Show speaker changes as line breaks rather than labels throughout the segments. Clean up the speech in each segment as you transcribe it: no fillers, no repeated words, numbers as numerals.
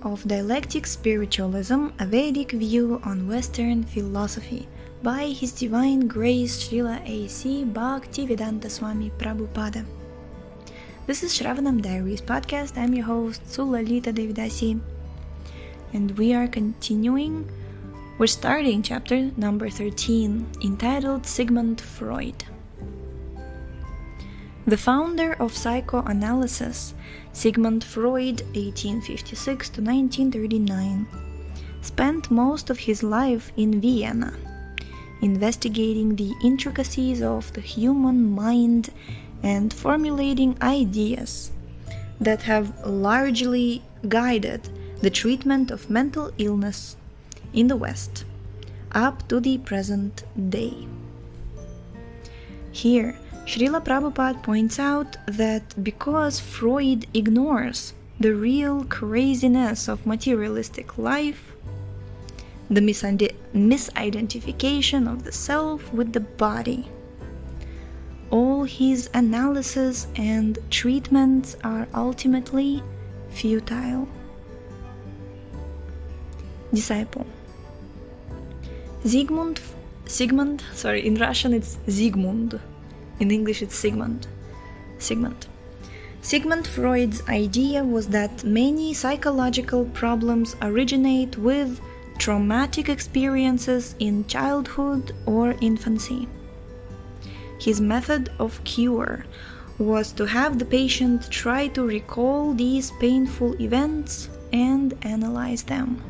of Dialectic Spiritualism, a Vedic view on Western philosophy, by His Divine Grace Srila A.C. Bhaktivedanta Swami Prabhupada. This is Shravanam Diaries podcast. I'm your host, Sulalita Devidasi, and we are continuing. We're starting chapter number 13, entitled Sigmund Freud. The founder of psychoanalysis, Sigmund Freud, 1856 to 1939, spent most of his life in Vienna, investigating the intricacies of the human mind and formulating ideas that have largely guided the treatment of mental illness in the West up to the present day. Here, Srila Prabhupada points out that because Freud ignores the real craziness of materialistic life, the misidentification of the self with the body, all his analysis and treatments are ultimately futile. Disciple. In Russian it's Zygmunt. In English it's Sigmund. Sigmund Freud's idea was that many psychological problems originate with traumatic experiences in childhood or infancy. His method of cure was to have the patient try to recall these painful events and analyze them.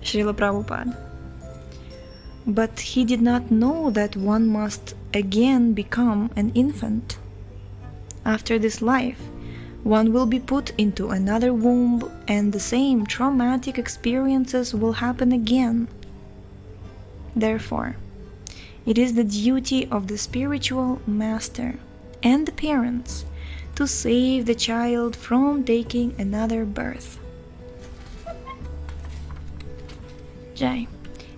Srila Prabhupada. But he did not know that one must again become an infant. After this life, one will be put into another womb and the same traumatic experiences will happen again. Therefore, it is the duty of the spiritual master and the parents to save the child from taking another birth. Jai.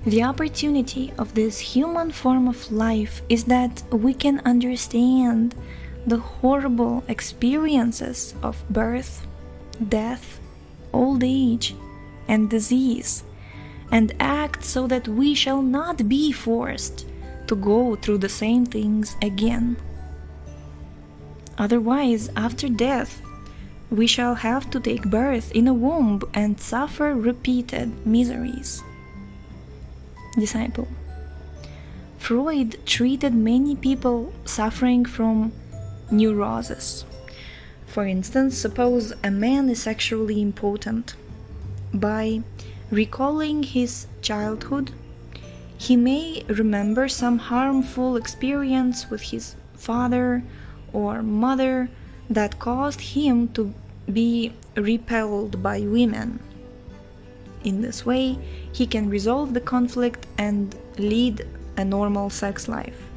The opportunity of this human form of life is that we can understand the horrible experiences of birth, death, old age, and disease, and act so that we shall not be forced to go through the same things again. Otherwise, after death, we shall have to take birth in a womb and suffer repeated miseries. Disciple. Freud treated many people suffering from neurosis. For instance, suppose a man is sexually impotent. By recalling his childhood, he may remember some harmful experience with his father or mother that caused him to be repelled by women. In this way, he can resolve the conflict and lead a normal sex life.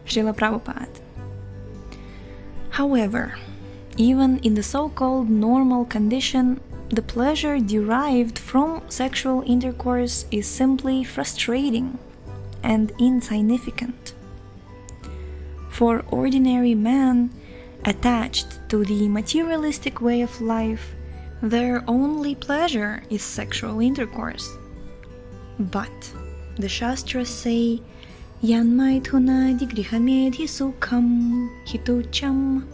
Srila Prabhupada. However, even in the so-called normal condition, the pleasure derived from sexual intercourse is simply frustrating and insignificant. For ordinary man attached to the materialistic way of life, their only pleasure is sexual intercourse. But the Shastras say, Yanmaithuna digrihamedhi sukham hitucham.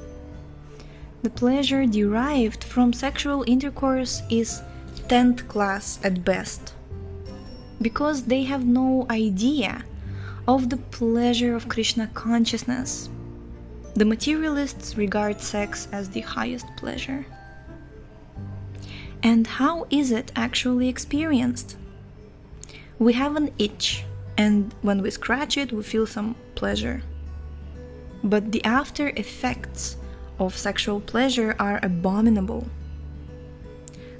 The pleasure derived from sexual intercourse is 10th class at best, because they have no idea of the pleasure of Krishna consciousness. The materialists regard sex as the highest pleasure. And how is it actually experienced? We have an itch, and when we scratch it, we feel some pleasure. But the after effects of sexual pleasure are abominable.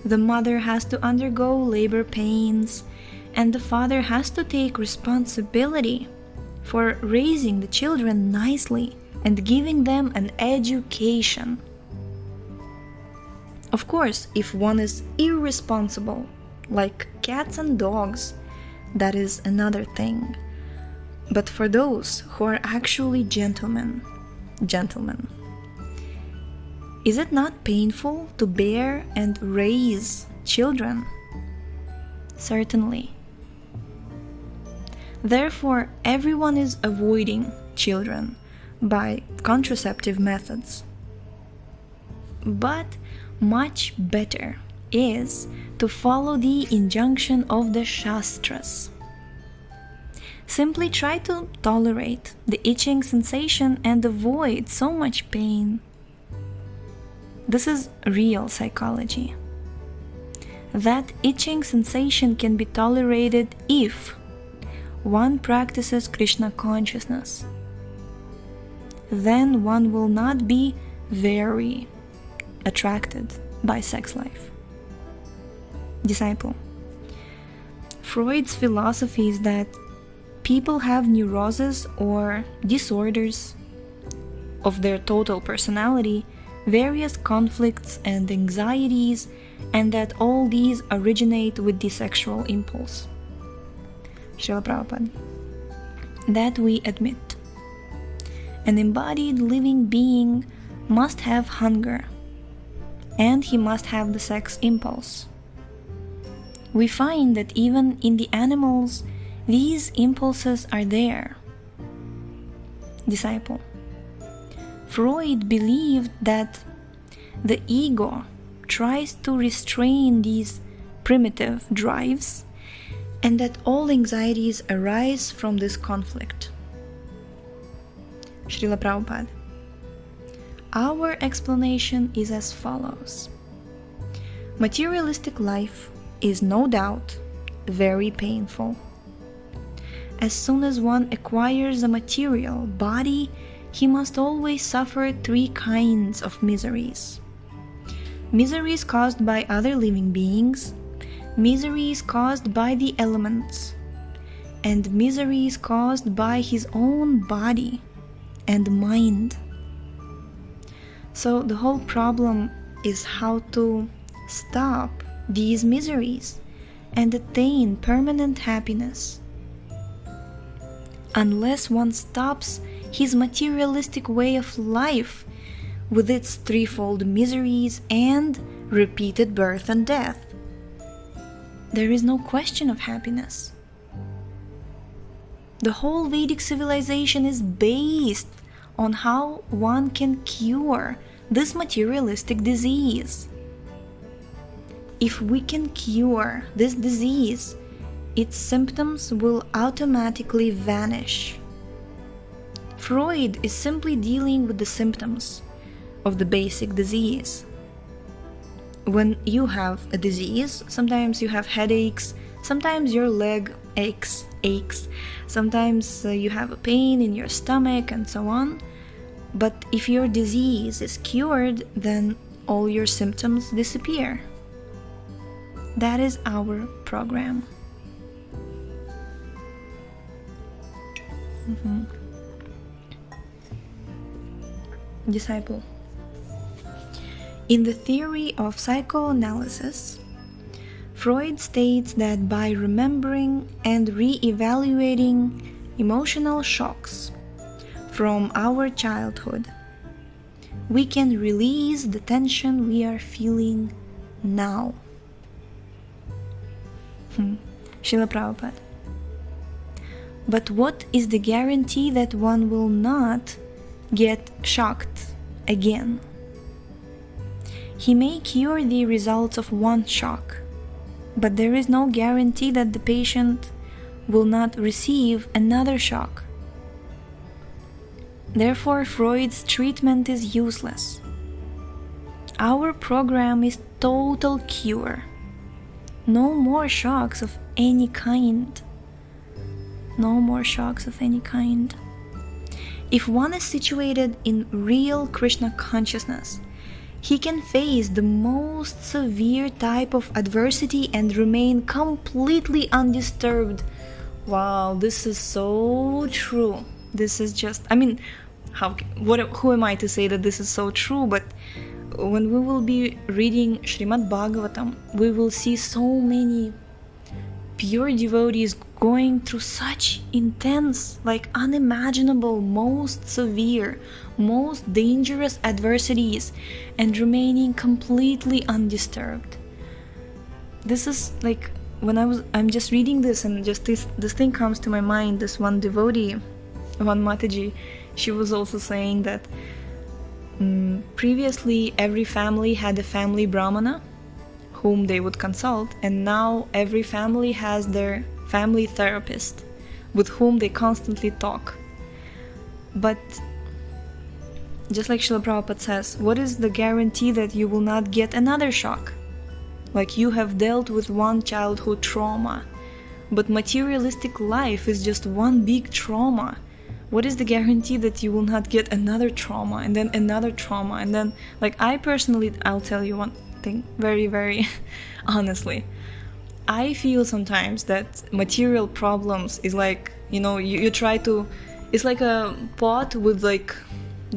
The mother has to undergo labor pains, and the father has to take responsibility for raising the children nicely and giving them an education. Of course, if one is irresponsible, like cats and dogs, that is another thing. But for those who are actually gentlemen, Is it not painful to bear and raise children? Certainly. Therefore, everyone is avoiding children by contraceptive methods. But much better is to follow the injunction of the Shastras. Simply try to tolerate the itching sensation and avoid so much pain. This is real psychology. That itching sensation can be tolerated if one practices Krishna consciousness. Then one will not be very attracted by sex life. Disciple. Freud's philosophy is that people have neuroses or disorders of their total personality, various conflicts and anxieties, and that all these originate with the sexual impulse. Srila Prabhupada. That we admit. An embodied living being must have hunger, and he must have the sex impulse. We find that even in the animals, these impulses are there. Disciple. Freud believed that the ego tries to restrain these primitive drives and that all anxieties arise from this conflict. Srila Prabhupada. Our explanation is as follows. Materialistic life is no doubt very painful. As soon as one acquires a material body, he must always suffer three kinds of miseries. Miseries caused by other living beings, miseries caused by the elements, and miseries caused by his own body and mind. So the whole problem is how to stop these miseries and attain permanent happiness. Unless one stops his materialistic way of life with its threefold miseries and repeated birth and death, there is no question of happiness. The whole Vedic civilization is based on how one can cure this materialistic disease. If we can cure this disease, its symptoms will automatically vanish. Freud is simply dealing with the symptoms of the basic disease. When you have a disease, sometimes you have headaches, sometimes your leg aches, sometimes you have a pain in your stomach and so on. But if your disease is cured, then all your symptoms disappear. That is our program. Disciple. In the theory of psychoanalysis, Freud states that by remembering and re-evaluating emotional shocks from our childhood, we can release the tension we are feeling now. Srila Prabhupada. But what is the guarantee that one will not get shocked again? He may cure the results of one shock, but there is no guarantee that the patient will not receive another shock. Therefore, Freud's treatment is useless. Our program is total cure. No more shocks of any kind. No more shocks of any kind. If one is situated in real Krishna consciousness, he can face the most severe type of adversity and remain completely undisturbed. Wow, this is so true. This is just, who am I to say that this is so true? But when we will be reading Srimad Bhagavatam, we will see so many pure devotees going through such intense, like unimaginable, most severe, most dangerous adversities and remaining completely undisturbed. This is like, when I'm just reading this and just this thing comes to my mind. This one devotee, one Mataji, she was also saying that previously every family had a family brahmana whom they would consult, and now every family has their family therapist with whom they constantly talk. But just like Srila Prabhupada says, what is the guarantee that you will not get another shock? Like, you have dealt with one childhood trauma, but materialistic life is just one big trauma. What is the guarantee that you will not get another trauma and then another trauma? And then, like, I personally, I'll tell you one thing very, very honestly. I feel sometimes that material problems is like, you try to, it's like a pot with like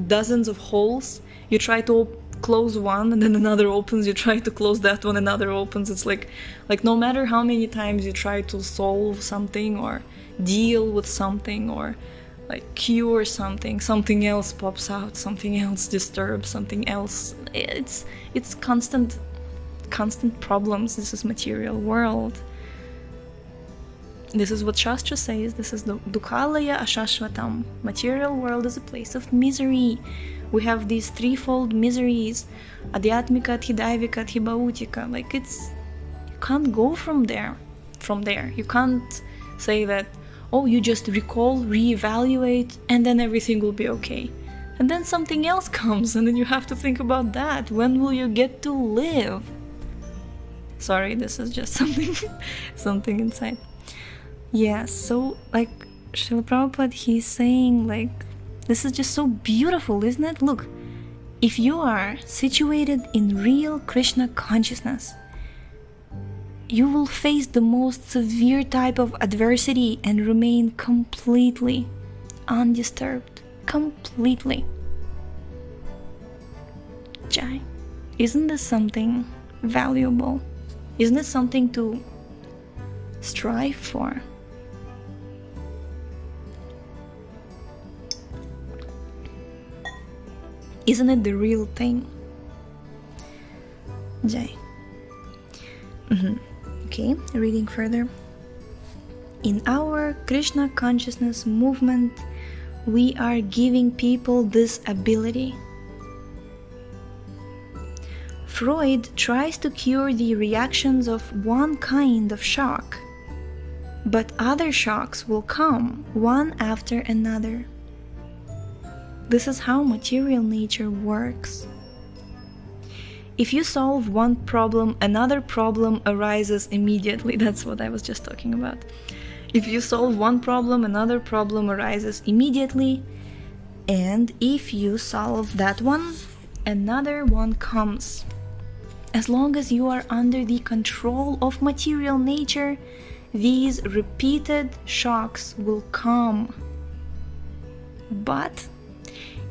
dozens of holes. You try to close one and then another opens, you try to close that one, another opens. It's like no matter how many times you try to solve something or deal with something or like cure something else pops out, something else disturbs, something else. It's constant problems. This is material world. This is what Shastra says. This is the Dukhalaya Ashashvatam. Material world is a place of misery. We have these threefold miseries. Adhyatmika, Adhidaivika, Adhibhautika. Like, you can't go from there. You can't say that, oh, you just recall, reevaluate, and then everything will be okay. And then something else comes, and then you have to think about that. When will you get to live? Sorry, this is just something inside. Yeah, so like Srila Prabhupada, he's saying, like, this is just so beautiful, isn't it? Look, if you are situated in real Krishna consciousness, you will face the most severe type of adversity and remain completely undisturbed. Completely. Jai, isn't this something valuable? Isn't it something to strive for? Isn't it the real thing? Jai. Okay, reading further. In our Krishna consciousness movement, we are giving people this ability. Freud tries to cure the reactions of one kind of shock, but other shocks will come one after another. This is how material nature works. If you solve one problem, another problem arises immediately. That's what I was just talking about. If you solve one problem, another problem arises immediately. And if you solve that one, another one comes. As long as you are under the control of material nature, these repeated shocks will come. But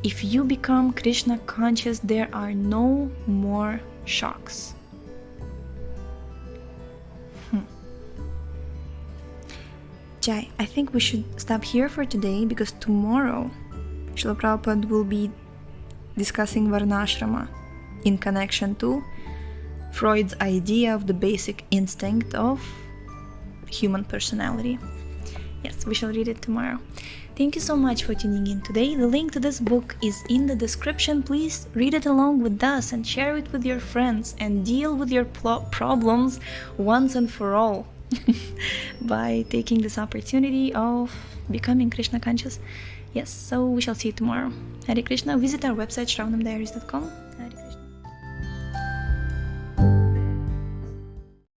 if you become Krishna conscious, there are no more shocks. Jai, I think we should stop here for today, because tomorrow Srila Prabhupada will be discussing Varnashrama in connection to Freud's idea of the basic instinct of human personality. Yes, we shall read it tomorrow. Thank you so much for tuning in today. The link to this book is in the description. Please read it along with us and share it with your friends and deal with your problems once and for all by taking this opportunity of becoming Krishna conscious. Yes, so we shall see you tomorrow. Hare Krishna. Visit our website shravanamdiaries.com.